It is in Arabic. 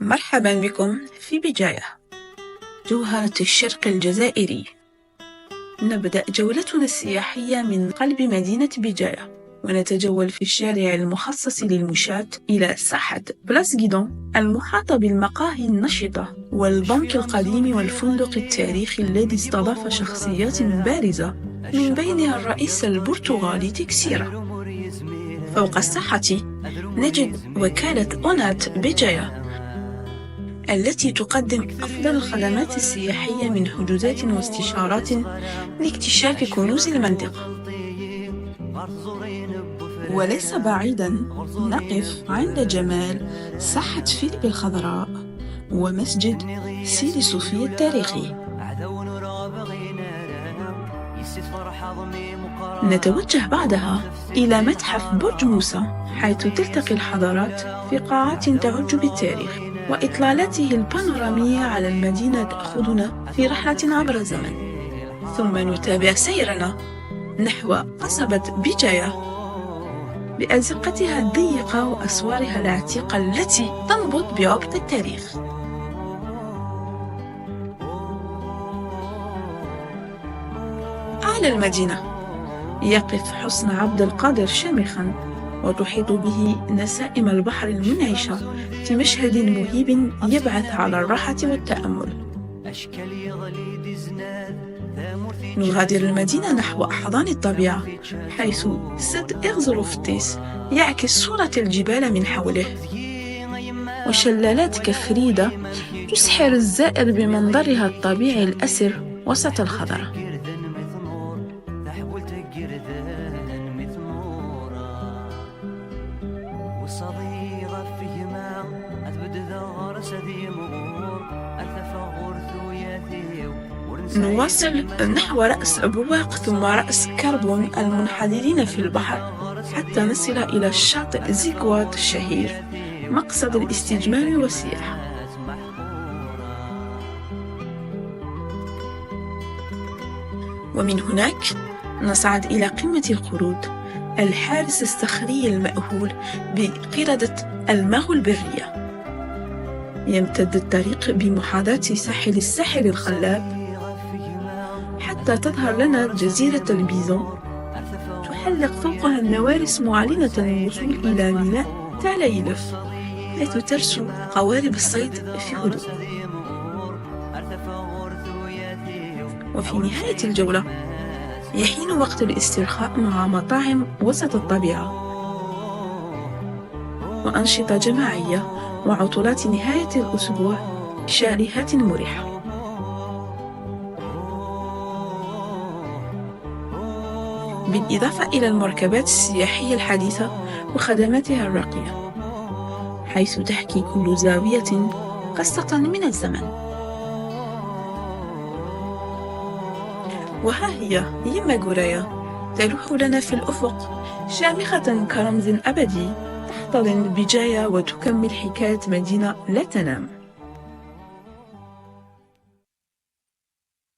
مرحبا بكم في بجاية، جوهرة الشرق الجزائري. نبدأ جولتنا السياحية من قلب مدينة بجاية، ونتجول في الشارع المخصص للمشاة إلى ساحة بلاس غيدون المحاطة بالمقاهي النشطة والبنك القديم والفندق التاريخي الذي استضاف شخصيات بارزة من بينها الرئيس البرتغالي تكسيرا. فوق الساحة نجد وكالة أونات بجاية التي تقدم أفضل الخدمات السياحية من حجوزات واستشارات لاكتشاف كنوز المنطقة. وليس بعيدا نقف عند جمال ساحة فيليب الخضراء ومسجد سيدي صوفيا التاريخي. نتوجه بعدها إلى متحف برج موسى، حيث تلتقي الحضارات في قاعات تعج بالتاريخ، وإطلالته البانورامية على المدينة تأخذنا في رحلة عبر الزمن. ثم نتابع سيرنا نحو قصبة بجاية بأزقتها الضيقة وأسوارها العتيقة التي تنبض بعبق التاريخ. أعلى المدينة يقف حصن عبد القادر شامخا، وتحيط به نسائم البحر المنعشة في مشهد مهيب يبعث على الراحة والتأمل. نغادر المدينة نحو أحضان الطبيعة، حيث سد إغزروفتيس يعكس صورة الجبال من حوله، وشلالات كفريدة تسحر الزائر بمنظرها الطبيعي الأسر وسط الخضرة. نواصل نحو رأس بواق ثم رأس كربون المنحدرين في البحر حتى نصل إلى الشاطئ زيكوات الشهير، مقصد الاستجمام والسياحة. ومن هناك نصعد إلى قمة القرود، الحارس الصخري المأهول بقردة الماغو البرية. يمتد الطريق بمحاذاة ساحل الساحل الخلاب حتى تظهر لنا جزيرة البيزون، تحلق فوقها النوارس معلنة الوصول إلى ميناء تالايلف، حيث ترسو قوارب الصيد في هدوء. وفي نهاية الجولة يحين وقت الاسترخاء مع مطاعم وسط الطبيعة وأنشطة جماعية وعطلات نهاية الأسبوع شاليهات مريحة. بالإضافة إلى المركبات السياحية الحديثة وخدماتها الراقية، حيث تحكي كل زاوية قصة من الزمن. وها هي يما غورايا تلوح لنا في الأفق، شامخة كرمز أبدي تحتضن بجاية وتكمل حكاية مدينة لا تنام.